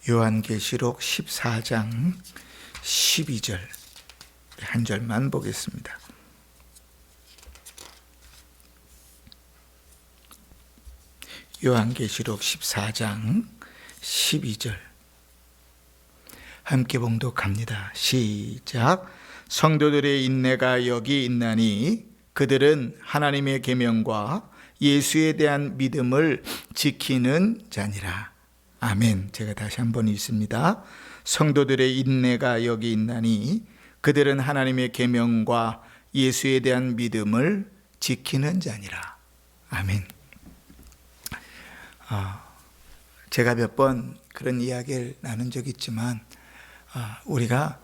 요한계시록 14장 12절 한 절만 보겠습니다. 요한계시록 14장 12절 함께 봉독합니다. 시작. 성도들의 인내가 여기 있나니 그들은 하나님의 계명과 예수에 대한 믿음을 지키는 자니라. 아멘. 제가 다시 한번 읽습니다. 성도들의 인내가 여기 있나니 그들은 하나님의 계명과 예수에 대한 믿음을 지키는 자니라. 아멘. 제가 몇 번 그런 이야기를 나눈 적이 있지만 우리가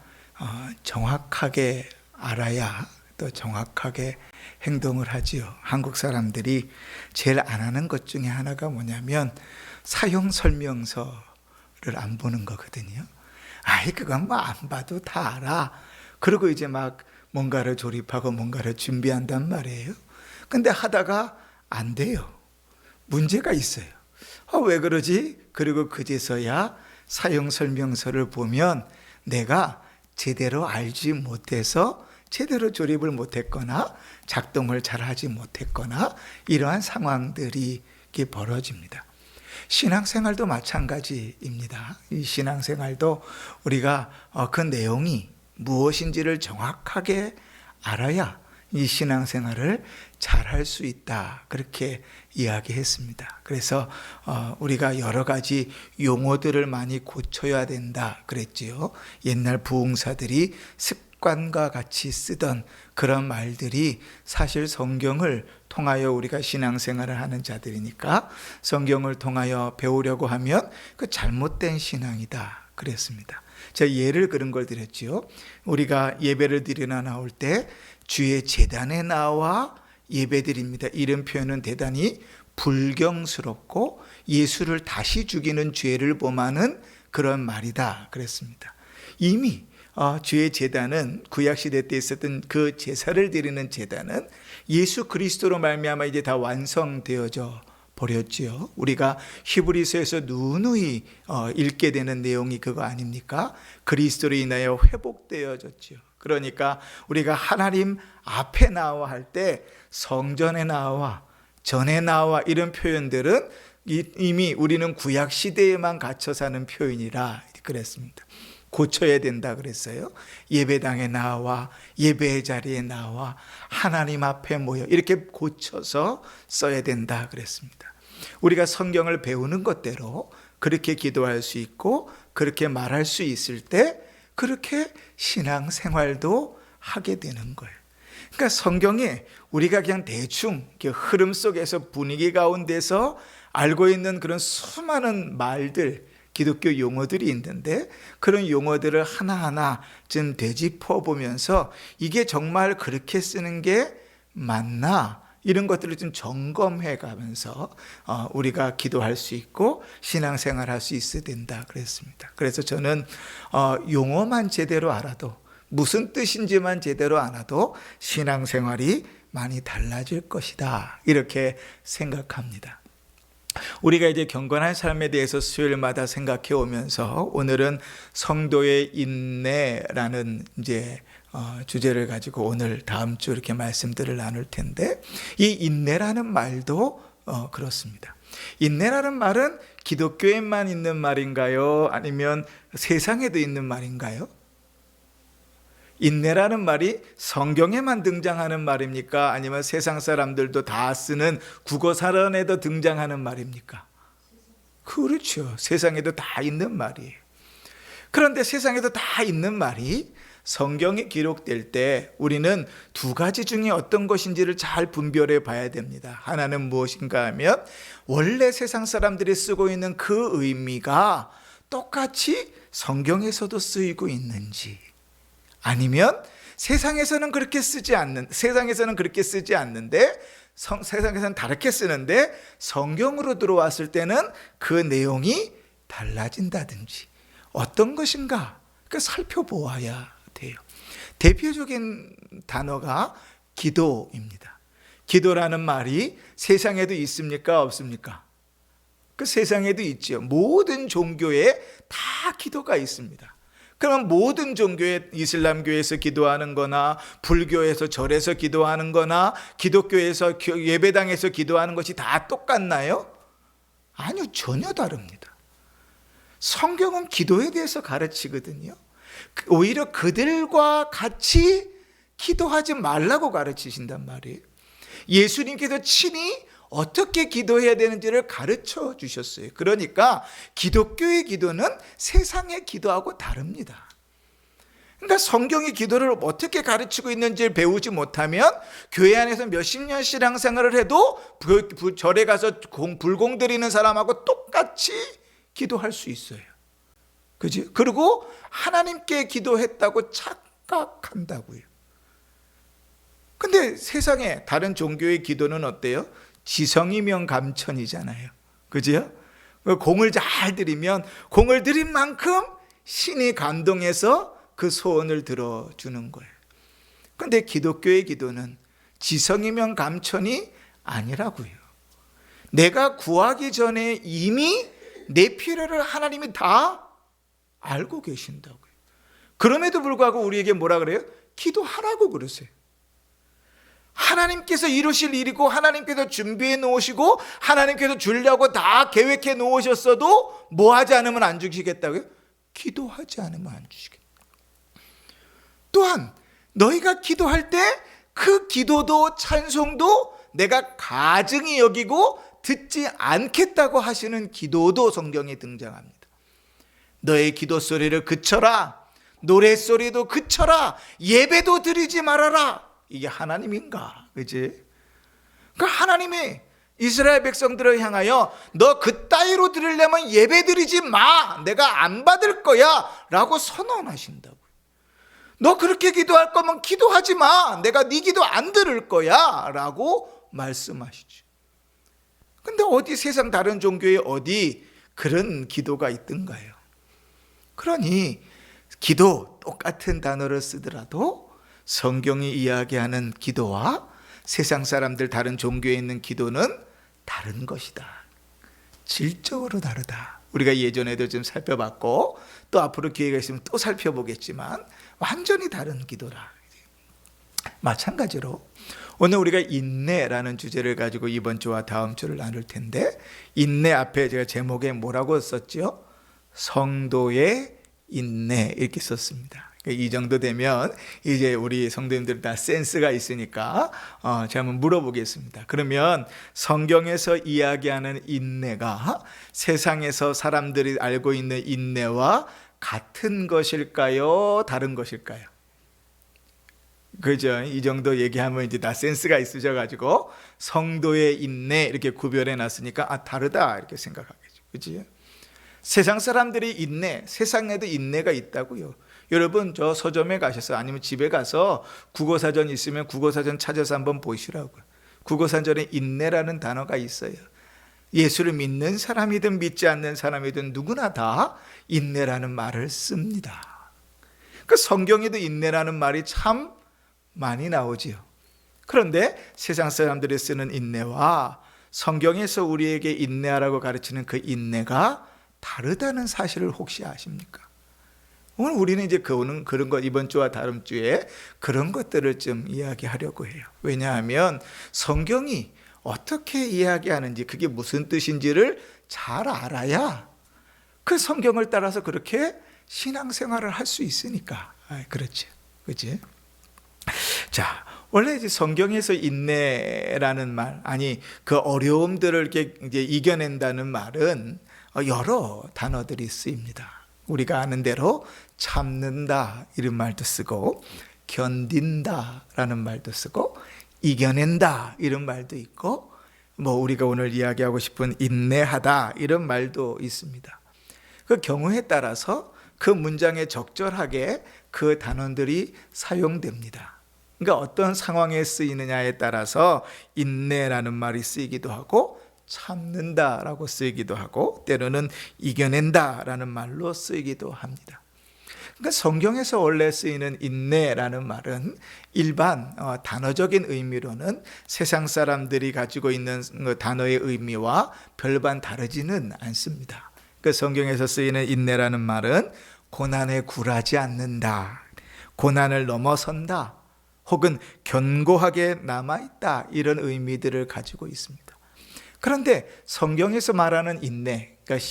정확하게 알아야 또 정확하게 행동을 하지요. 한국 사람들이 제일 안 하는 것 중에 하나가 뭐냐면 사용 설명서를 안 보는 거거든요. 그건 뭐 안 봐도 다 알아. 그리고 이제 막 뭔가를 조립하고 뭔가를 준비한단 말이에요. 근데 하다가 안 돼요. 문제가 있어요. 왜 그러지? 그리고 그제서야 사용 설명서를 보면 내가 제대로 알지 못해서 제대로 조립을 못했거나 작동을 잘 하지 못했거나 이러한 상황들이 벌어집니다. 신앙생활도 마찬가지입니다. 이 신앙생활도 우리가 그 내용이 무엇인지를 정확하게 알아야 이 신앙생활을 잘할 수 있다. 그렇게 이야기했습니다. 그래서 우리가 여러 가지 용어들을 많이 고쳐야 된다 그랬지요. 옛날 부흥사들이 습관과 같이 쓰던 그런 말들이 사실 성경을 통하여 우리가 신앙생활을 하는 자들이니까 성경을 통하여 배우려고 하면 그 잘못된 신앙이다 그랬습니다. 제가 예를 그런 걸 드렸지요. 우리가 예배를 드리러 나올 때 주의 제단에 나와 예배드립니다. 이런 표현은 대단히 불경스럽고 예수를 다시 죽이는 죄를 범하는 그런 말이다 그랬습니다. 이미 주의 제단은 구약시대 때 있었던 그 제사를 드리는 제단은 예수 그리스도로 말미암아 이제 다 완성되어져 버렸지요. 우리가 히브리서에서 누누이 읽게 되는 내용이 그거 아닙니까? 그리스도로 인하여 회복되어졌지요. 그러니까 우리가 하나님 앞에 나와 할 때 성전에 나와 전에 나와 이런 표현들은 이미 우리는 구약 시대에만 갇혀 사는 표현이라 그랬습니다. 고쳐야 된다 그랬어요. 예배당에 나와 예배의 자리에 나와 하나님 앞에 모여 이렇게 고쳐서 써야 된다 그랬습니다. 우리가 성경을 배우는 것대로 그렇게 기도할 수 있고 그렇게 말할 수 있을 때 그렇게 신앙생활도 하게 되는 거예요. 그러니까 성경에 우리가 그냥 대충 흐름 속에서 분위기 가운데서 알고 있는 그런 수많은 말들, 기독교 용어들이 있는데 그런 용어들을 하나하나 좀 되짚어 보면서 이게 정말 그렇게 쓰는 게 맞나? 이런 것들을 좀 점검해 가면서 우리가 기도할 수 있고 신앙생활 할 수 있어야 된다 그랬습니다. 그래서 저는 용어만 제대로 알아도 무슨 뜻인지만 제대로 알아도 신앙생활이 많이 달라질 것이다 이렇게 생각합니다. 우리가 이제 경건한 삶에 대해서 수요일마다 생각해 오면서 오늘은 성도의 인내라는 이제 주제를 가지고 오늘 다음 주 이렇게 말씀들을 나눌 텐데 이 인내라는 말도 그렇습니다. 인내라는 말은 기독교에만 있는 말인가요? 아니면 세상에도 있는 말인가요? 인내라는 말이 성경에만 등장하는 말입니까? 아니면 세상 사람들도 다 쓰는 국어사전에도 등장하는 말입니까? 그렇죠. 세상에도 다 있는 말이에요. 그런데 세상에도 다 있는 말이 성경에 기록될 때 우리는 두 가지 중에 어떤 것인지를 잘 분별해 봐야 됩니다. 하나는 무엇인가 하면 원래 세상 사람들이 쓰고 있는 그 의미가 똑같이 성경에서도 쓰이고 있는지 아니면 세상에서는 그렇게 쓰지 않는데 세상에서는 다르게 쓰는데 성경으로 들어왔을 때는 그 내용이 달라진다든지 어떤 것인가 살펴보아야 돼요. 대표적인 단어가 기도입니다. 기도라는 말이 세상에도 있습니까? 없습니까? 그 세상에도 있죠. 모든 종교에 다 기도가 있습니다. 그러면 모든 종교에 이슬람교에서 기도하는 거나 불교에서 절에서 기도하는 거나 기독교에서 예배당에서 기도하는 것이 다 똑같나요? 아니요, 전혀 다릅니다. 성경은 기도에 대해서 가르치거든요. 오히려 그들과 같이 기도하지 말라고 가르치신단 말이에요. 예수님께서 친히 어떻게 기도해야 되는지를 가르쳐 주셨어요. 그러니까 기독교의 기도는 세상의 기도하고 다릅니다. 그러니까 성경이 기도를 어떻게 가르치고 있는지를 배우지 못하면 교회 안에서 몇십 년 신앙생활을 해도 절에 가서 불공 드리는 사람하고 똑같이 기도할 수 있어요. 그지? 그리고 하나님께 기도했다고 착각한다고요. 근데 세상에 다른 종교의 기도는 어때요? 지성이면 감천이잖아요. 그죠? 공을 잘 들이면 공을 들인 만큼 신이 감동해서 그 소원을 들어주는 거예요. 근데 기독교의 기도는 지성이면 감천이 아니라고요. 내가 구하기 전에 이미 내 필요를 하나님이 다 알고 계신다고요. 그럼에도 불구하고 우리에게 뭐라 그래요? 기도하라고 그러세요. 하나님께서 이루실 일이고 하나님께서 준비해 놓으시고 하나님께서 주려고 다 계획해 놓으셨어도 뭐 하지 않으면 안 주시겠다고요? 기도하지 않으면 안 주시겠다. 또한 너희가 기도할 때 그 기도도 찬송도 내가 가증히 여기고 듣지 않겠다고 하시는 기도도 성경에 등장합니다. 너의 기도 소리를 그쳐라, 노래 소리도 그쳐라, 예배도 드리지 말아라. 이게 하나님인가? 그지? 그러니까 하나님이 이스라엘 백성들을 향하여 너 그따위로 드리려면 예배 드리지 마, 내가 안 받을 거야 라고 선언하신다고요. 너 그렇게 기도할 거면 기도하지 마, 내가 네 기도 안 들을 거야 라고 말씀하시죠. 근데 어디 세상 다른 종교에 어디 그런 기도가 있던가요? 그러니 기도 똑같은 단어를 쓰더라도 성경이 이야기하는 기도와 세상 사람들 다른 종교에 있는 기도는 다른 것이다. 질적으로 다르다. 우리가 예전에도 좀 살펴봤고 또 앞으로 기회가 있으면 또 살펴보겠지만 완전히 다른 기도라. 마찬가지로 오늘 우리가 인내라는 주제를 가지고 이번 주와 다음 주를 나눌 텐데, 인내 앞에 제가 제목에 뭐라고 썼죠? 성도의 인내 이렇게 썼습니다. 이 정도 되면 이제 우리 성도님들 다 센스가 있으니까 제가 한번 물어보겠습니다. 그러면 성경에서 이야기하는 인내가 세상에서 사람들이 알고 있는 인내와 같은 것일까요? 다른 것일까요? 그죠? 이 정도 얘기하면 이제 다 센스가 있으셔가지고 성도의 인내 이렇게 구별해 놨으니까 다르다 이렇게 생각하겠죠. 그치? 세상 사람들이 인내, 세상에도 인내가 있다고요. 여러분 저 서점에 가셔서 아니면 집에 가서 국어사전 있으면 국어사전 찾아서 한번 보시라고요. 국어사전에 인내라는 단어가 있어요. 예수를 믿는 사람이든 믿지 않는 사람이든 누구나 다 인내라는 말을 씁니다. 그 성경에도 인내라는 말이 참 많이 나오지요. 그런데 세상 사람들이 쓰는 인내와 성경에서 우리에게 인내하라고 가르치는 그 인내가 다르다는 사실을 혹시 아십니까? 오늘 우리는 이제 그런 것 이번 주와 다음 주에 그런 것들을 좀 이야기하려고 해요. 왜냐하면 성경이 어떻게 이야기하는지 그게 무슨 뜻인지를 잘 알아야 그 성경을 따라서 그렇게 신앙생활을 할 수 있으니까. 그렇지, 그렇지? 자, 원래 이제 성경에서 인내라는 말, 아니 그 어려움들을 이렇게 이제 이겨낸다는 말은 여러 단어들이 쓰입니다. 우리가 아는 대로 참는다 이런 말도 쓰고 견딘다라는 말도 쓰고 이겨낸다 이런 말도 있고 뭐 우리가 오늘 이야기하고 싶은 인내하다 이런 말도 있습니다. 그 경우에 따라서 그 문장에 적절하게 그 단어들이 사용됩니다. 그러니까 어떤 상황에 쓰이느냐에 따라서 인내라는 말이 쓰이기도 하고 참는다라고 쓰이기도 하고 때로는 이겨낸다라는 말로 쓰이기도 합니다. 그러니까 성경에서 원래 쓰이는 인내라는 말은 일반 단어적인 의미로는 세상 사람들이 가지고 있는 단어의 의미와 별반 다르지는 않습니다. 그 성경에서 쓰이는 인내라는 말은 고난에 굴하지 않는다, 고난을 넘어선다, 혹은 견고하게 남아있다, 이런 의미들을 가지고 있습니다. 그런데 성경에서 말하는 인내, 그러니까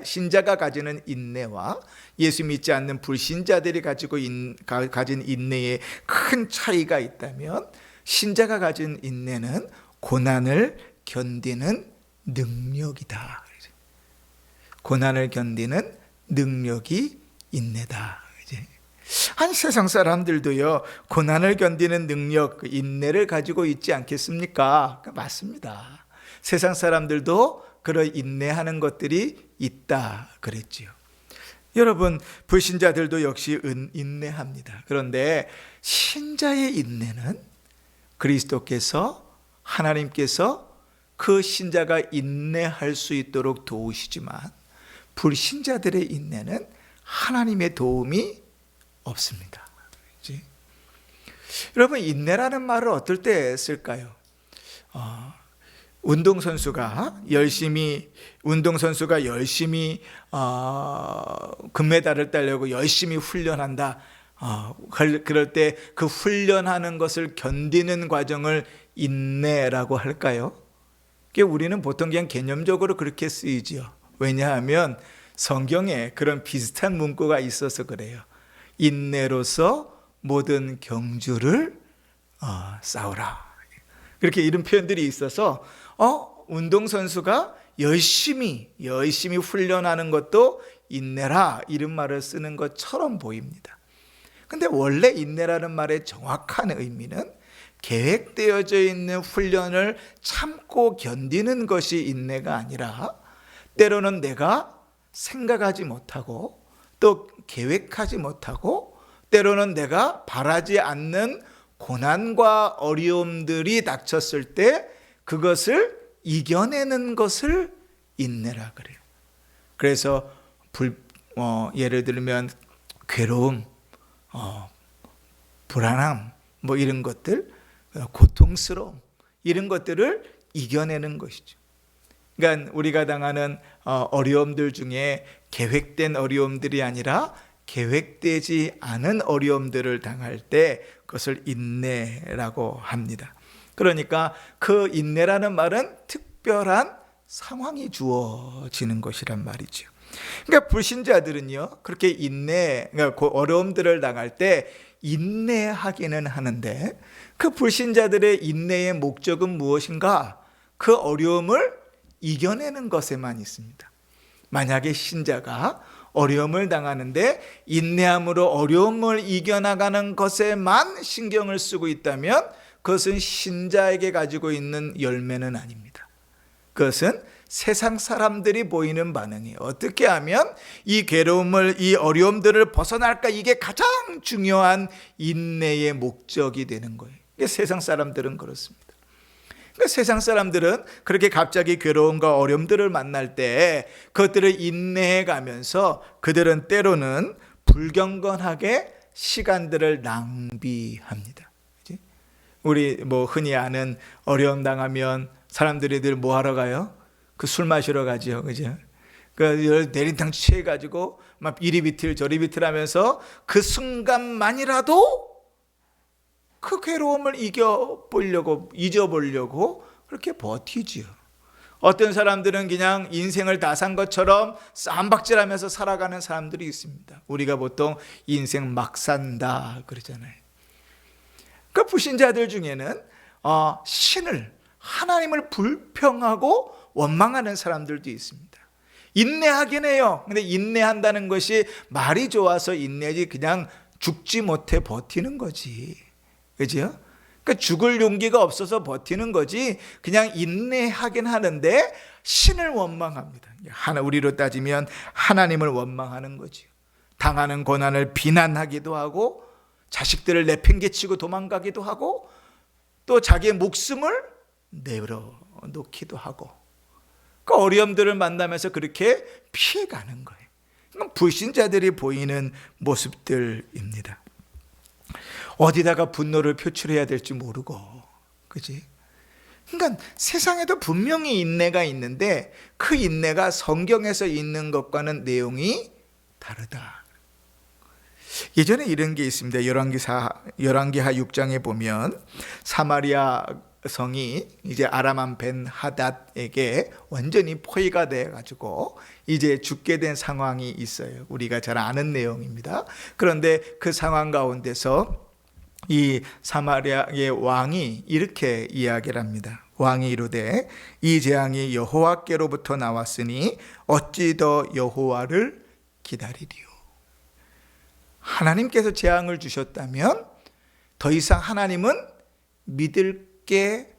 신자가 가지는 인내와 예수 믿지 않는 불신자들이 가진 인내에 큰 차이가 있다면, 신자가 가진 인내는 고난을 견디는 능력이다. 고난을 견디는 능력이 인내다. 한 세상 사람들도요, 고난을 견디는 능력, 인내를 가지고 있지 않겠습니까? 맞습니다. 세상 사람들도 그런 인내하는 것들이 있다 그랬지요. 여러분, 불신자들도 역시 인내합니다. 그런데 신자의 인내는 하나님께서 그 신자가 인내할 수 있도록 도우시지만, 불신자들의 인내는 하나님의 도움이 없습니다. 그렇지? 여러분, 인내라는 말을 어떨 때 쓸까요? 운동선수가 열심히 금메달을 따려고 열심히 훈련한다. 그럴 때 그 훈련하는 것을 견디는 과정을 인내라고 할까요? 우리는 보통 그냥 개념적으로 그렇게 쓰이지요. 왜냐하면 성경에 그런 비슷한 문구가 있어서 그래요. 인내로서 모든 경주를 싸우라. 그렇게 이런 표현들이 있어서 운동선수가 열심히 훈련하는 것도 인내라, 이런 말을 쓰는 것처럼 보입니다. 근데 원래 인내라는 말의 정확한 의미는 계획되어져 있는 훈련을 참고 견디는 것이 인내가 아니라, 때로는 내가 생각하지 못하고 또 계획하지 못하고 때로는 내가 바라지 않는 고난과 어려움들이 닥쳤을 때 그것을 이겨내는 것을 인내라 그래요. 그래서 예를 들면 괴로움, 불안함, 이런 것들, 고통스러움, 이런 것들을 이겨내는 것이죠. 그러니까 우리가 당하는 어려움들 중에 계획된 어려움들이 아니라 계획되지 않은 어려움들을 당할 때 그것을 인내라고 합니다. 그러니까 그 인내라는 말은 특별한 상황이 주어지는 것이란 말이죠. 그러니까 불신자들은요, 그렇게 그러니까 어려움들을 당할 때 인내하기는 하는데, 그 불신자들의 인내의 목적은 무엇인가? 그 어려움을 이겨내는 것에만 있습니다. 만약에 신자가 어려움을 당하는데 인내함으로 어려움을 이겨나가는 것에만 신경을 쓰고 있다면, 그것은 신자에게 가지고 있는 열매는 아닙니다. 그것은 세상 사람들이 보이는 반응이에요. 어떻게 하면 이 괴로움을, 이 어려움들을 벗어날까? 이게 가장 중요한 인내의 목적이 되는 거예요. 세상 사람들은 그렇습니다. 그러니까 세상 사람들은 그렇게 갑자기 괴로움과 어려움들을 만날 때 그것들을 인내해 가면서 그들은 때로는 불경건하게 시간들을 낭비합니다. 그치? 우리 흔히 아는 어려움 당하면 사람들이 늘 뭐 하러 가요? 그 술 마시러 가죠. 그죠? 그 내린탕 취해가지고 막 이리 비틀 저리 비틀 하면서 그 순간만이라도 그 괴로움을 잊어보려고 그렇게 버티지요. 어떤 사람들은 그냥 인생을 다 산 것처럼 쌈박질하면서 살아가는 사람들이 있습니다. 우리가 보통 인생 막 산다 그러잖아요. 그 불신자들 중에는 하나님을 불평하고 원망하는 사람들도 있습니다. 인내하긴 해요. 근데 인내한다는 것이 말이 좋아서 인내지, 그냥 죽지 못해 버티는 거지. 그죠? 그러니까 죽을 용기가 없어서 버티는 거지, 그냥 인내하긴 하는데 신을 원망합니다. 우리로 따지면 하나님을 원망하는 거죠. 당하는 고난을 비난하기도 하고, 자식들을 내팽개치고 도망가기도 하고, 또 자기의 목숨을 내려놓기도 하고, 그 어려움들을 만나면서 그렇게 피해가는 거예요. 불신자들이 보이는 모습들입니다. 어디다가 분노를 표출해야 될지 모르고, 그지? 그러니까 세상에도 분명히 인내가 있는데 그 인내가 성경에서 있는 것과는 내용이 다르다. 예전에 이런 게 있습니다. 열왕기하 6장에 보면 사마리아 성이 이제 아람왕 벤하닷에게 완전히 포위가 돼 가지고 이제 죽게 된 상황이 있어요. 우리가 잘 아는 내용입니다. 그런데 그 상황 가운데서 이 사마리아의 왕이 이렇게 이야기를 합니다. 왕이 이르되 이 재앙이 여호와께로부터 나왔으니 어찌 더 여호와를 기다리리요. 하나님께서 재앙을 주셨다면 더 이상 하나님은 믿을 게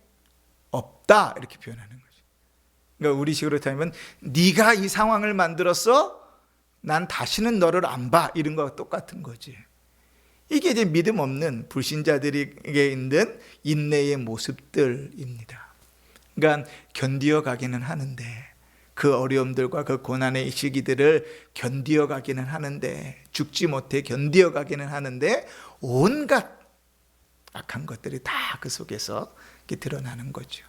없다, 이렇게 표현하는 거죠. 그러니까 우리식으로 하면 네가 이 상황을 만들었어? 난 다시는 너를 안 봐, 이런 거와 똑같은 거지. 이게 이제 믿음 없는 불신자들에게 있는 인내의 모습들입니다. 그러니까 견디어 가기는 하는데, 그 어려움들과 그 고난의 시기들을 견디어 가기는 하는데, 죽지 못해 견디어 가기는 하는데 온갖 악한 것들이 다 그 속에서 이렇게 드러나는 거죠.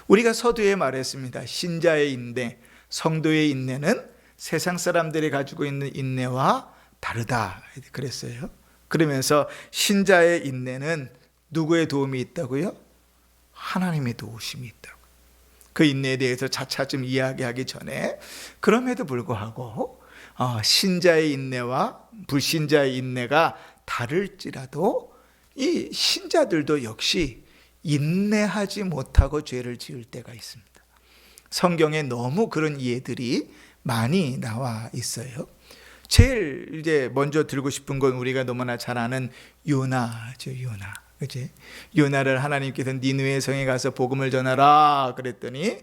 우리가 서두에 말했습니다. 신자의 인내, 성도의 인내는 세상 사람들이 가지고 있는 인내와 다르다 그랬어요. 그러면서 신자의 인내는 누구의 도움이 있다고요? 하나님의 도우심이 있다고. 그 인내에 대해서 차차 이야기하기 전에, 그럼에도 불구하고 신자의 인내와 불신자의 인내가 다를지라도 이 신자들도 역시 인내하지 못하고 죄를 지을 때가 있습니다. 성경에 너무 그런 예들이 많이 나와 있어요. 제일 이제 먼저 들고 싶은 건 우리가 너무나 잘 아는 요나죠. 요나. 그치? 요나를 하나님께서 니느웨 성에 가서 복음을 전하라 그랬더니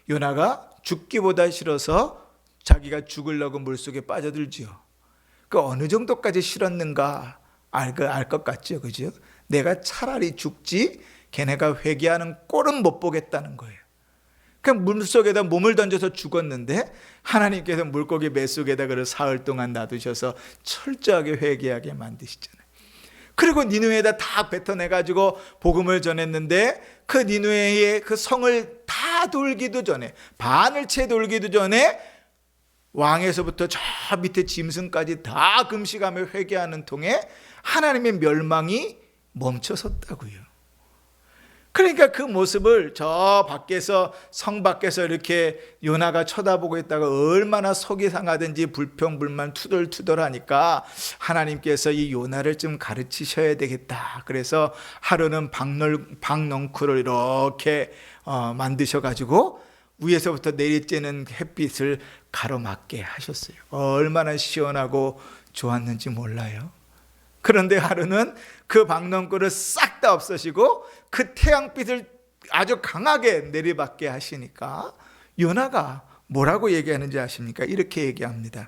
요나가 죽기보다 싫어서 자기가 죽으려고 물속에 빠져들지요. 그 어느 정도까지 싫었는가 알 것 같죠. 그죠? 내가 차라리 죽지 걔네가 회개하는 꼴은 못 보겠다는 거예요. 그냥 물속에다 몸을 던져서 죽었는데 하나님께서 물고기 뱃속에다 그를 사흘 동안 놔두셔서 철저하게 회개하게 만드시잖아요. 그리고 니느웨에다 다 뱉어내가지고 복음을 전했는데 그 니느웨의 그 성을 다 돌기도 전에, 반을 채 돌기도 전에 왕에서부터 저 밑에 짐승까지 다 금식하며 회개하는 통에 하나님의 멸망이 멈춰섰다고요. 그러니까 그 모습을 저 밖에서, 성 밖에서 이렇게 요나가 쳐다보고 있다가 얼마나 속이 상하든지 불평불만 투덜투덜하니까 하나님께서 이 요나를 좀 가르치셔야 되겠다. 그래서 하루는 박넝쿨을 이렇게 만드셔가지고 위에서부터 내리쬐는 햇빛을 가로막게 하셨어요. 얼마나 시원하고 좋았는지 몰라요. 그런데 하루는 그 박넝쿨을 싹 다 없애시고 그 태양빛을 아주 강하게 내리받게 하시니까 요나가 뭐라고 얘기하는지 아십니까? 이렇게 얘기합니다.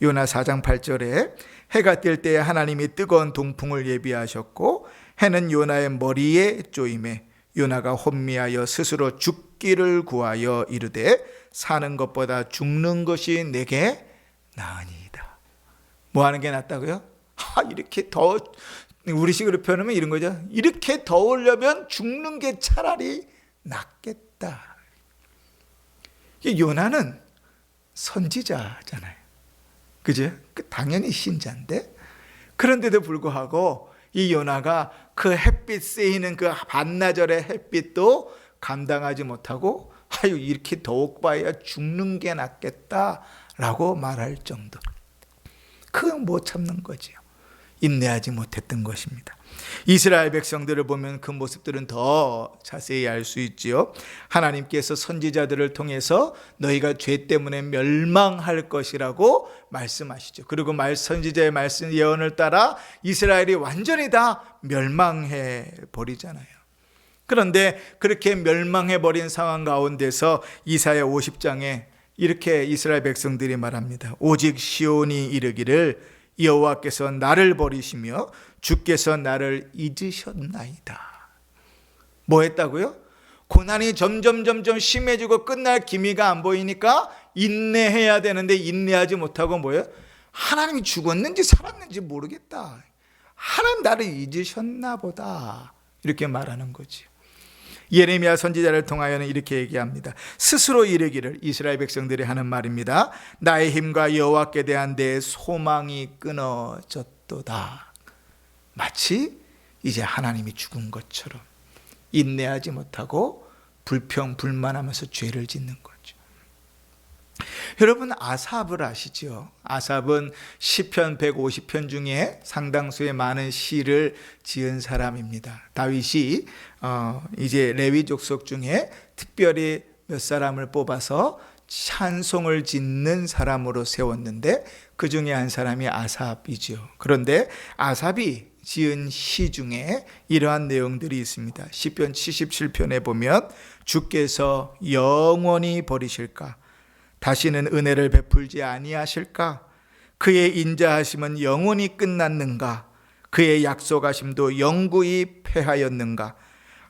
요나 4장 8절에 해가 뜰 때에 하나님이 뜨거운 동풍을 예비하셨고 해는 요나의 머리에 쪼임에 요나가 혼미하여 스스로 죽기를 구하여 이르되 사는 것보다 죽는 것이 내게 나으니이다. 뭐 하는 게 낫다고요? 이렇게 우리식으로 표현하면 이런 거죠. 이렇게 더우려면 죽는 게 차라리 낫겠다. 요나는 선지자잖아요. 그죠? 당연히 신자인데, 그런데도 불구하고 이 요나가 그 햇빛 쐬이는 그 반나절의 햇빛도 감당하지 못하고 이렇게 더욱 봐야 죽는 게 낫겠다라고 말할 정도. 그건 못 참는 거지요. 인내하지 못했던 것입니다. 이스라엘 백성들을 보면 그 모습들은 더 자세히 알 수 있지요. 하나님께서 선지자들을 통해서 너희가 죄 때문에 멸망할 것이라고 말씀하시죠. 그리고 선지자의 말씀 예언을 따라 이스라엘이 완전히 다 멸망해 버리잖아요. 그런데 그렇게 멸망해 버린 상황 가운데서 이사야 50장에 이렇게 이스라엘 백성들이 말합니다. 오직 시온이 이르기를 여호와께서 나를 버리시며 주께서 나를 잊으셨나이다. 뭐 했다고요? 고난이 점점 심해지고 끝날 기미가 안 보이니까 인내해야 되는데 인내하지 못하고 뭐예요? 하나님이 죽었는지 살았는지 모르겠다. 하나님 나를 잊으셨나 보다. 이렇게 말하는 거지. 예레미야 선지자를 통하여는 이렇게 얘기합니다. 스스로 이르기를, 이스라엘 백성들이 하는 말입니다. 나의 힘과 여호와께 대한 내 소망이 끊어졌도다. 마치 이제 하나님이 죽은 것처럼 인내하지 못하고 불평불만하면서 죄를 짓는 거죠. 여러분, 아삽을 아시죠? 아삽은 시편 150편 중에 상당수의 많은 시를 지은 사람입니다. 다윗이 이제 레위 족속 중에 특별히 몇 사람을 뽑아서 찬송을 짓는 사람으로 세웠는데 그 중에 한 사람이 아삽이죠. 그런데 아삽이 지은 시 중에 이러한 내용들이 있습니다. 시편 77편에 보면 주께서 영원히 버리실까? 다시는 은혜를 베풀지 아니하실까? 그의 인자하심은 영원히 끝났는가? 그의 약속하심도 영구히 패하였는가?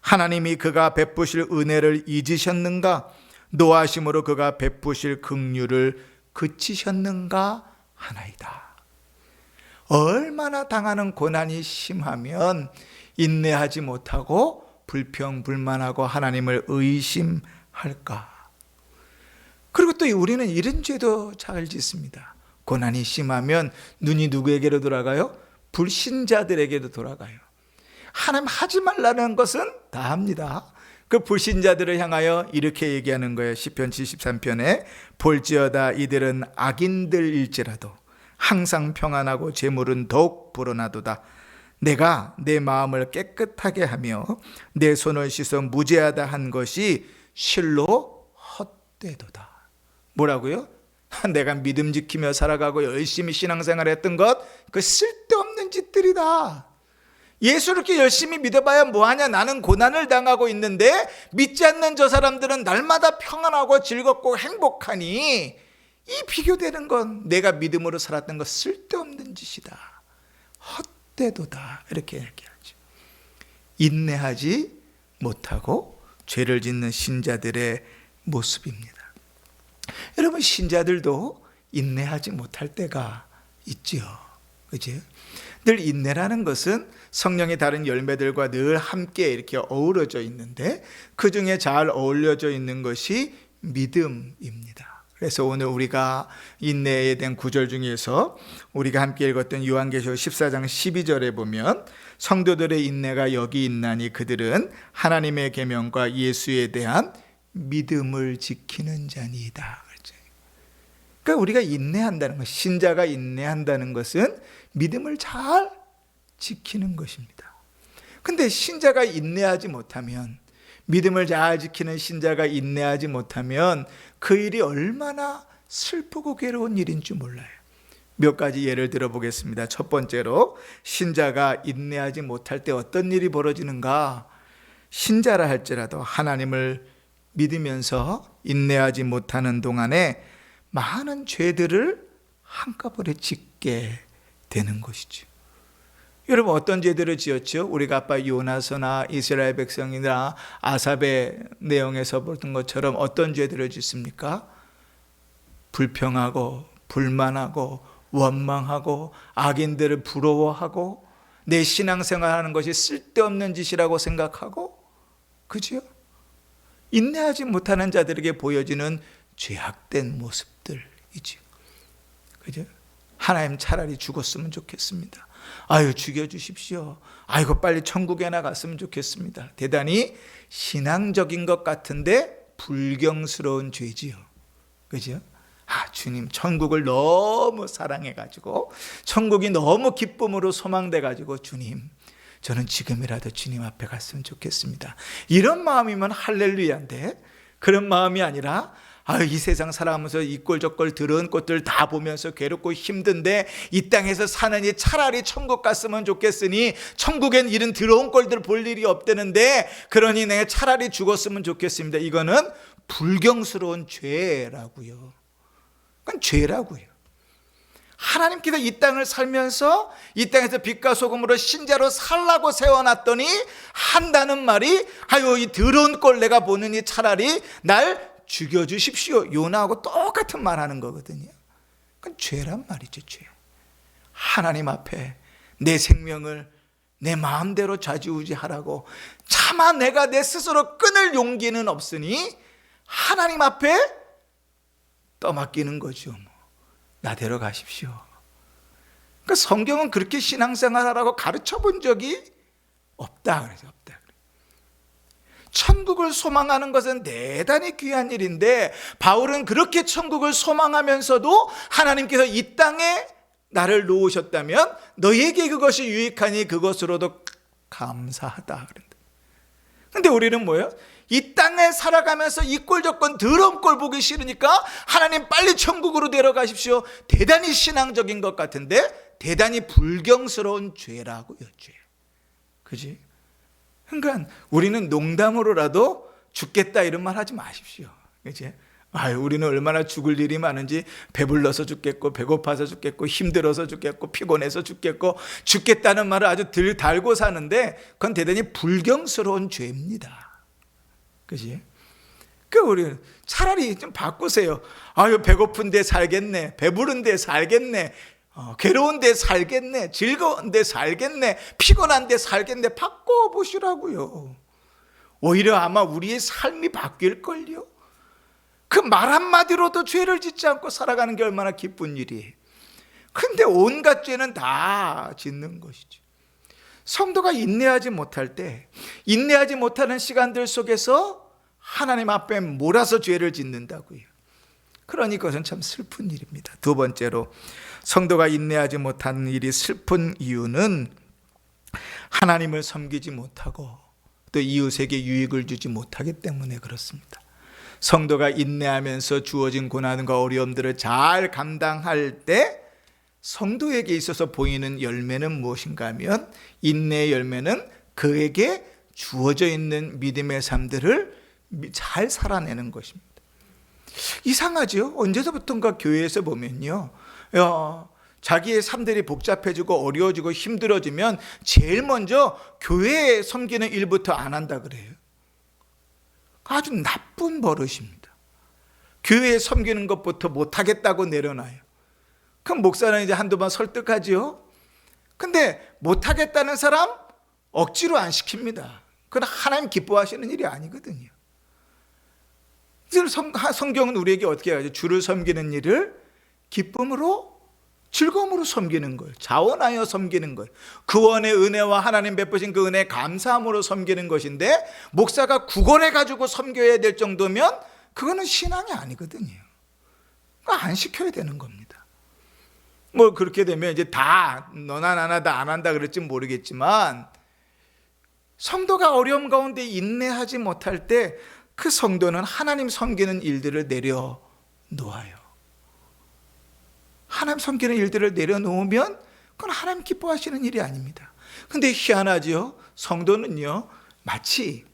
하나님이 그가 베푸실 은혜를 잊으셨는가? 노하심으로 그가 베푸실 긍휼을 그치셨는가 하나이다. 얼마나 당하는 고난이 심하면 인내하지 못하고 불평불만하고 하나님을 의심할까? 그리고 또 우리는 이런 죄도 잘 짓습니다. 고난이 심하면 눈이 누구에게로 돌아가요? 불신자들에게도 돌아가요. 하나님 하지 말라는 것은 다 합니다. 그 불신자들을 향하여 이렇게 얘기하는 거예요. 시편 73편에 볼지어다 이들은 악인들일지라도 항상 평안하고 재물은 더욱 불어나도다. 내가 내 마음을 깨끗하게 하며 내 손을 씻어 무죄하다 한 것이 실로 헛되도다. 뭐라고요? 내가 믿음 지키며 살아가고 열심히 신앙생활 했던 것, 그 쓸데없는 짓들이다. 예수를 이렇게 열심히 믿어봐야 뭐하냐? 나는 고난을 당하고 있는데 믿지 않는 저 사람들은 날마다 평안하고 즐겁고 행복하니 이 비교되는 건 내가 믿음으로 살았던 것 쓸데없는 짓이다. 헛되도다. 이렇게 얘기하죠. 인내하지 못하고 죄를 짓는 신자들의 모습입니다. 여러분, 신자들도 인내하지 못할 때가 있지요. 그죠? 늘 인내라는 것은 성령의 다른 열매들과 늘 함께 이렇게 어우러져 있는데 그 중에 잘 어울려져 있는 것이 믿음입니다. 그래서 오늘 우리가 인내에 대한 구절 중에서 우리가 함께 읽었던 요한계시록 14장 12절에 보면 성도들의 인내가 여기 있나니 그들은 하나님의 계명과 예수에 대한 믿음을 지키는 자니이다. 그러니까 우리가 인내한다는 것, 신자가 인내한다는 것은 믿음을 잘 지키는 것입니다. 근데 신자가 인내하지 못하면, 믿음을 잘 지키는 신자가 인내하지 못하면 그 일이 얼마나 슬프고 괴로운 일인 줄 몰라요. 몇 가지 예를 들어보겠습니다. 첫 번째로 신자가 인내하지 못할 때 어떤 일이 벌어지는가? 신자라 할지라도 하나님을 믿으면서 인내하지 못하는 동안에 많은 죄들을 한꺼번에 짓게 되는 것이죠. 여러분, 어떤 죄들을 지었죠? 우리가 아까 요나서나 이스라엘 백성이나 아삽의 내용에서 보던 것처럼 어떤 죄들을 짓습니까? 불평하고 불만하고 원망하고 악인들을 부러워하고 내 신앙생활하는 것이 쓸데없는 짓이라고 생각하고, 그죠? 인내하지 못하는 자들에게 보여지는 죄악된 모습들이죠. 그죠? 하나님 차라리 죽었으면 좋겠습니다. 아유, 죽여주십시오. 아이고, 빨리 천국에 나갔으면 좋겠습니다. 대단히 신앙적인 것 같은데 불경스러운 죄지요. 그죠? 아, 주님, 천국을 너무 사랑해가지고, 천국이 너무 기쁨으로 소망돼가지고, 주님, 저는 지금이라도 주님 앞에 갔으면 좋겠습니다. 이런 마음이면 할렐루야인데, 그런 마음이 아니라 이 세상 살아가면서 이 꼴 저 꼴 더러운 것들 다 보면서 괴롭고 힘든데 이 땅에서 사느니 차라리 천국 갔으면 좋겠으니 천국엔 이런 더러운 꼴들 볼 일이 없다는데 그러니 내가 차라리 죽었으면 좋겠습니다. 이거는 불경스러운 죄라고요. 그건 죄라고요. 하나님께서 이 땅을 살면서 이 땅에서 빛과 소금으로 신자로 살라고 세워놨더니 한다는 말이 아유 이 더러운 꼴 내가 보느니 차라리 날 죽여주십시오. 요나하고 똑같은 말 하는 거거든요. 그건 죄란 말이죠. 죄. 하나님 앞에 내 생명을 내 마음대로 좌지우지하라고 차마 내가 내 스스로 끊을 용기는 없으니 하나님 앞에 떠맡기는 거죠. 나대로 가십시오. 그러니까 성경은 그렇게 신앙생활하라고 가르쳐 본 적이 없다 그래서 없다. 천국을 소망하는 것은 대단히 귀한 일인데 바울은 그렇게 천국을 소망하면서도 하나님께서 이 땅에 나를 놓으셨다면 너희에게 그것이 유익하니 그것으로도 감사하다 그런다. 근데 우리는 뭐예요? 이 땅에 살아가면서 이 꼴 저 꼴 더러운 꼴 보기 싫으니까 하나님 빨리 천국으로 데려가십시오. 대단히 신앙적인 것 같은데 대단히 불경스러운 죄라고요. 죄. 그지? 그러니까 우리는 농담으로라도 죽겠다 이런 말 하지 마십시오. 그지? 아유, 우리는 얼마나 죽을 일이 많은지 배불러서 죽겠고 배고파서 죽겠고 힘들어서 죽겠고 피곤해서 죽겠고 죽겠다는 말을 아주 들 달고 사는데 그건 대단히 불경스러운 죄입니다. 그지? 그 우리 차라리 좀 바꾸세요. 아유, 배고픈데 살겠네, 배부른데 살겠네, 괴로운데 살겠네, 즐거운데 살겠네, 피곤한데 살겠네. 바꿔보시라고요. 오히려 아마 우리의 삶이 바뀔걸요. 그 말 한마디로도 죄를 짓지 않고 살아가는 게 얼마나 기쁜 일이에요. 그런데 온갖 죄는 다 짓는 것이죠. 성도가 인내하지 못할 때, 인내하지 못하는 시간들 속에서 하나님 앞에 몰아서 죄를 짓는다고요. 그러니 그것은 참 슬픈 일입니다. 두 번째로 성도가 인내하지 못하는 일이 슬픈 이유는 하나님을 섬기지 못하고 또 이웃에게 유익을 주지 못하기 때문에 그렇습니다. 성도가 인내하면서 주어진 고난과 어려움들을 잘 감당할 때 성도에게 있어서 보이는 열매는 무엇인가 하면 인내의 열매는 그에게 주어져 있는 믿음의 삶들을 잘 살아내는 것입니다. 이상하죠? 언제서부턴가 교회에서 보면요, 자기의 삶들이 복잡해지고 어려워지고 힘들어지면 제일 먼저 교회에 섬기는 일부터 안 한다 그래요. 아주 나쁜 버릇입니다. 교회에 섬기는 것부터 못하겠다고 내려놔요. 그럼 목사는 이제 한두 번 설득하지요. 근데 못하겠다는 사람 억지로 안 시킵니다. 그건 하나님 기뻐하시는 일이 아니거든요. 성경은 우리에게 어떻게 하죠? 주를 섬기는 일을 기쁨으로 즐거움으로 섬기는 거예요. 자원하여 섬기는 거예요. 구원의 은혜와 하나님 베푸신 그 은혜에 감사함으로 섬기는 것인데 목사가 구걸해가지고 섬겨야 될 정도면 그거는 신앙이 아니거든요. 안 시켜야 되는 겁니다. 뭐 그렇게 되면 이제 다 너나 나나 다 안 한다 그럴지 모르겠지만 성도가 어려움 가운데 인내하지 못할 때 그 성도는 하나님 섬기는 일들을 내려놓아요. 하나님 섬기는 일들을 내려놓으면 그건 하나님 기뻐하시는 일이 아닙니다. 근데 희한하죠. 성도는요 마치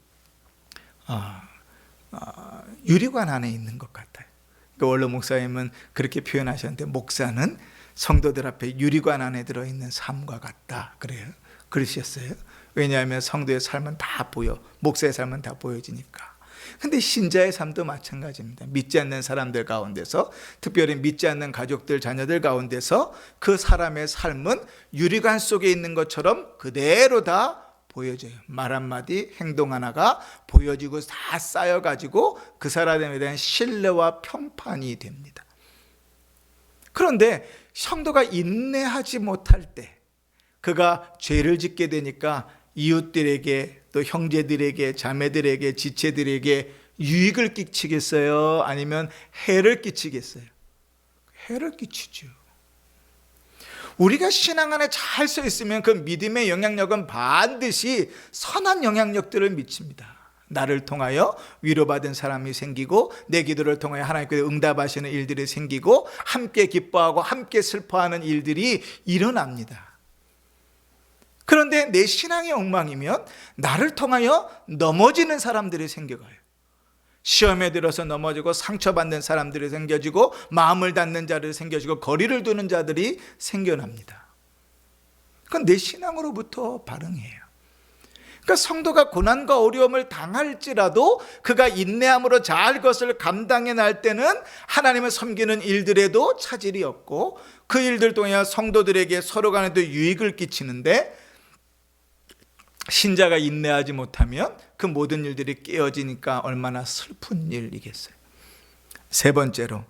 유리관 안에 있는 것 같아요. 그러니까 원로 목사님은 그렇게 표현하셨는데 목사는 성도들 앞에 유리관 안에 들어있는 삶과 같다 그래요. 그러셨어요. 왜냐하면 성도의 삶은 다 보여, 목사의 삶은 다 보여지니까. 근데 신자의 삶도 마찬가지입니다. 믿지 않는 사람들 가운데서, 특별히 믿지 않는 가족들, 자녀들 가운데서 그 사람의 삶은 유리관 속에 있는 것처럼 그대로 다 보여져요. 말 한마디, 행동 하나가 보여지고 다 쌓여가지고 그 사람에 대한 신뢰와 평판이 됩니다. 그런데 성도가 인내하지 못할 때 그가 죄를 짓게 되니까 이웃들에게 또 형제들에게 자매들에게 지체들에게 유익을 끼치겠어요? 아니면 해를 끼치겠어요? 해를 끼치죠. 우리가 신앙 안에 잘 서 있으면 그 믿음의 영향력은 반드시 선한 영향력들을 미칩니다. 나를 통하여 위로받은 사람이 생기고 내 기도를 통하여 하나님께서 응답하시는 일들이 생기고 함께 기뻐하고 함께 슬퍼하는 일들이 일어납니다. 그런데 내 신앙이 엉망이면 나를 통하여 넘어지는 사람들이 생겨가요. 시험에 들어서 넘어지고 상처받는 사람들이 생겨지고 마음을 닫는 자들이 생겨지고 거리를 두는 자들이 생겨납니다. 그건 내 신앙으로부터 발응해요. 그러니까 성도가 고난과 어려움을 당할지라도 그가 인내함으로 잘 그것을 감당해 날 때는 하나님을 섬기는 일들에도 차질이 없고 그 일들 통해 성도들에게 서로 간에도 유익을 끼치는데, 신자가 인내하지 못하면 그 모든 일들이 깨어지니까 얼마나 슬픈 일이겠어요. 세 번째로,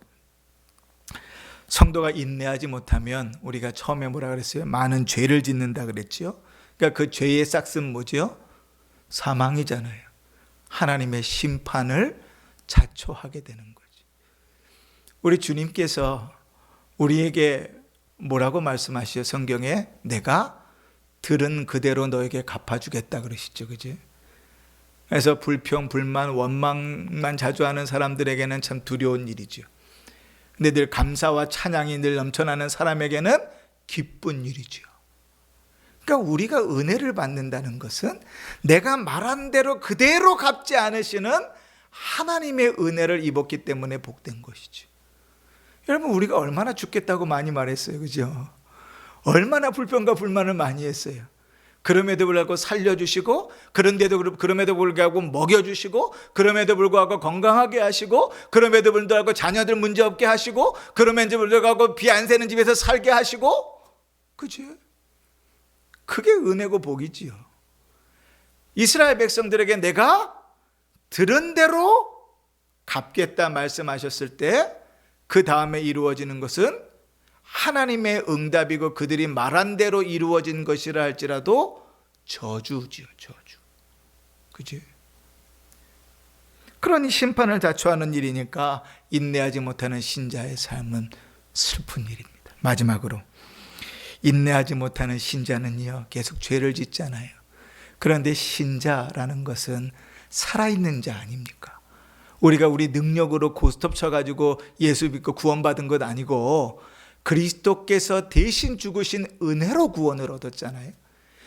성도가 인내하지 못하면 우리가 처음에 뭐라 그랬어요? 많은 죄를 짓는다 그랬죠. 그러니까 그 죄의 싹은 뭐죠? 사망이잖아요. 하나님의 심판을 자초하게 되는 거지. 우리 주님께서 우리에게 뭐라고 말씀하시죠? 성경에 내가 들은 그대로 너에게 갚아주겠다 그러시죠. 그지? 그래서 불평, 불만, 원망만 자주 하는 사람들에게는 참 두려운 일이죠. 근데 늘 감사와 찬양이 늘 넘쳐나는 사람에게는 기쁜 일이죠. 그러니까 우리가 은혜를 받는다는 것은 내가 말한 대로 그대로 갚지 않으시는 하나님의 은혜를 입었기 때문에 복된 것이죠. 여러분, 우리가 얼마나 죽겠다고 많이 말했어요. 그죠? 얼마나 불평과 불만을 많이 했어요. 그럼에도 불구하고 살려주시고, 그럼에도 불구하고 먹여주시고, 그럼에도 불구하고 건강하게 하시고, 그럼에도 불구하고 자녀들 문제없게 하시고, 그럼에도 불구하고 비 안 새는 집에서 살게 하시고, 그죠? 그게 은혜고 복이지요. 이스라엘 백성들에게 내가 들은 대로 갚겠다 말씀하셨을 때 그 다음에 이루어지는 것은 하나님의 응답이고 그들이 말한 대로 이루어진 것이라 할지라도 저주지요. 저주. 그지? 그러니 심판을 자초하는 일이니까 인내하지 못하는 신자의 삶은 슬픈 일입니다. 마지막으로, 인내하지 못하는 신자는요 계속 죄를 짓잖아요. 그런데 신자라는 것은 살아있는 자 아닙니까? 우리가 우리 능력으로 고스톱 쳐가지고 예수 믿고 구원받은 것 아니고 그리스도께서 대신 죽으신 은혜로 구원을 얻었잖아요.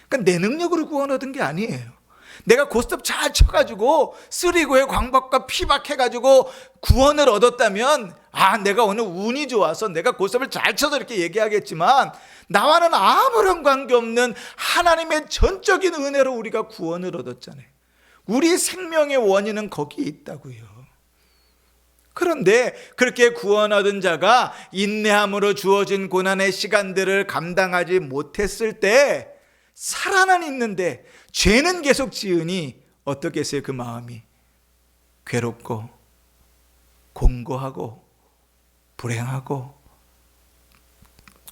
그러니까 내 능력으로 구원 얻은 게 아니에요. 내가 고스톱 잘 쳐가지고 쓰리고에 광박과 피박해가지고 구원을 얻었다면 내가 오늘 운이 좋아서 내가 고스톱을 잘 쳐서 이렇게 얘기하겠지만, 나와는 아무런 관계없는 하나님의 전적인 은혜로 우리가 구원을 얻었잖아요. 우리 생명의 원인은 거기에 있다고요. 그런데 그렇게 구원 얻은 자가 인내함으로 주어진 고난의 시간들을 감당하지 못했을 때 살아는 있는데 죄는 계속 지으니 어떻겠어요? 그 마음이 괴롭고 공고하고 불행하고,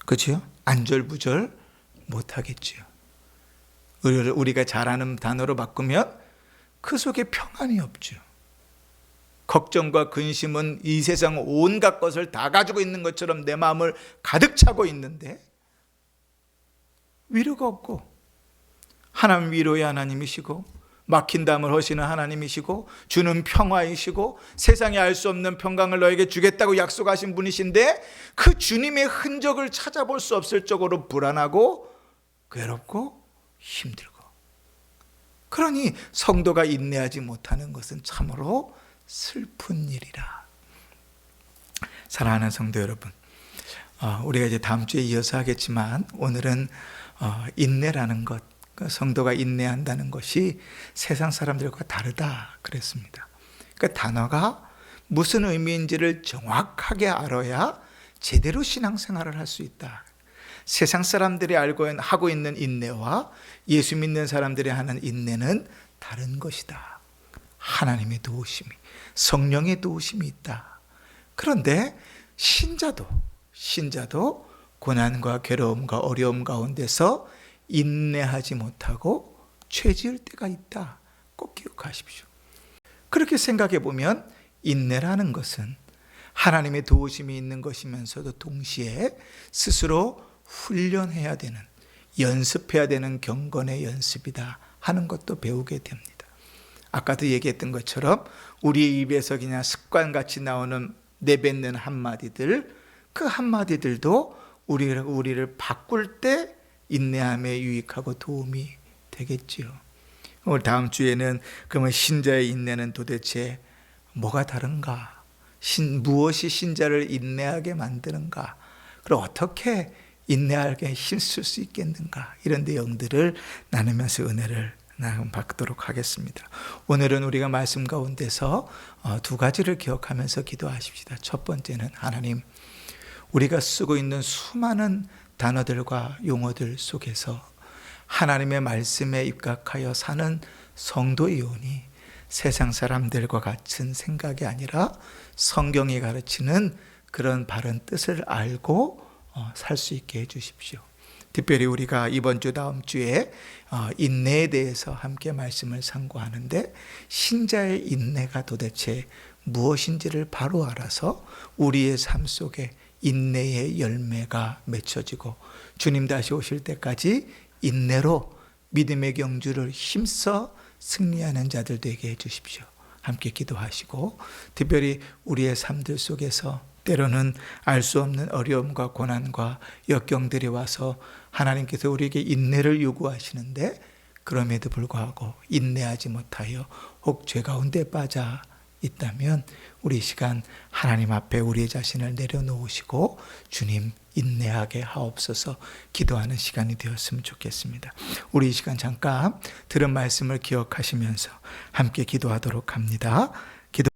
그렇죠? 안절부절 못하겠죠. 우리가 잘 아는 단어로 바꾸면 그 속에 평안이 없죠. 걱정과 근심은 이 세상 온갖 것을 다 가지고 있는 것처럼 내 마음을 가득 차고 있는데 위로가 없고, 하나님 위로의 하나님이시고 막힌 담을 허시는 하나님이시고 주는 평화이시고 세상에 알 수 없는 평강을 너에게 주겠다고 약속하신 분이신데 그 주님의 흔적을 찾아볼 수 없을 정도로 불안하고 괴롭고 힘들고, 그러니 성도가 인내하지 못하는 것은 참으로 슬픈 일이라. 사랑하는 성도 여러분, 우리가 이제 다음 주에 이어서 하겠지만 오늘은 인내라는 것, 성도가 인내한다는 것이 세상 사람들과 다르다 그랬습니다. 그러니까 단어가 무슨 의미인지를 정확하게 알아야 제대로 신앙생활을 할 수 있다. 세상 사람들이 하고 있는 인내와 예수 믿는 사람들이 하는 인내는 다른 것이다. 하나님의 도우심이, 성령의 도우심이 있다. 그런데 신자도 고난과 괴로움과 어려움 가운데서 인내하지 못하고 죄지을 때가 있다. 꼭 기억하십시오. 그렇게 생각해 보면 인내라는 것은 하나님의 도우심이 있는 것이면서도 동시에 스스로 훈련해야 되는, 연습해야 되는 경건의 연습이다 하는 것도 배우게 됩니다. 아까도 얘기했던 것처럼 우리 입에서 그냥 습관같이 나오는 내뱉는 한마디들, 그 한마디들도 우리를 바꿀 때 인내함에 유익하고 도움이 되겠지요. 오늘 다음 주에는 그러면 신자의 인내는 도대체 뭐가 다른가? 무엇이 신자를 인내하게 만드는가? 그리고 어떻게 인내하게 힘쓸 수 있겠는가? 이런 내용들을 나누면서 은혜를 받도록 하겠습니다. 오늘은 우리가 말씀 가운데서 두 가지를 기억하면서 기도하십시다. 첫 번째는 하나님, 우리가 쓰고 있는 수많은 단어들과 용어들 속에서 하나님의 말씀에 입각하여 사는 성도이오니 세상 사람들과 같은 생각이 아니라 성경이 가르치는 그런 바른 뜻을 알고 살 수 있게 해주십시오. 특별히 우리가 이번 주 다음 주에 인내에 대해서 함께 말씀을 상고하는데, 신자의 인내가 도대체 무엇인지를 바로 알아서 우리의 삶 속에 인내의 열매가 맺혀지고 주님 다시 오실 때까지 인내로 믿음의 경주를 힘써 승리하는 자들 되게 해주십시오. 함께 기도하시고, 특별히 우리의 삶들 속에서 때로는 알 수 없는 어려움과 고난과 역경들이 와서 하나님께서 우리에게 인내를 요구하시는데, 그럼에도 불구하고 인내하지 못하여 혹 죄 가운데 빠져 있다면 우리 이 시간 하나님 앞에 우리 자신을 내려놓으시고 주님 인내하게 하옵소서 기도하는 시간이 되었으면 좋겠습니다. 우리 이 시간 잠깐 들은 말씀을 기억하시면서 함께 기도하도록 합니다.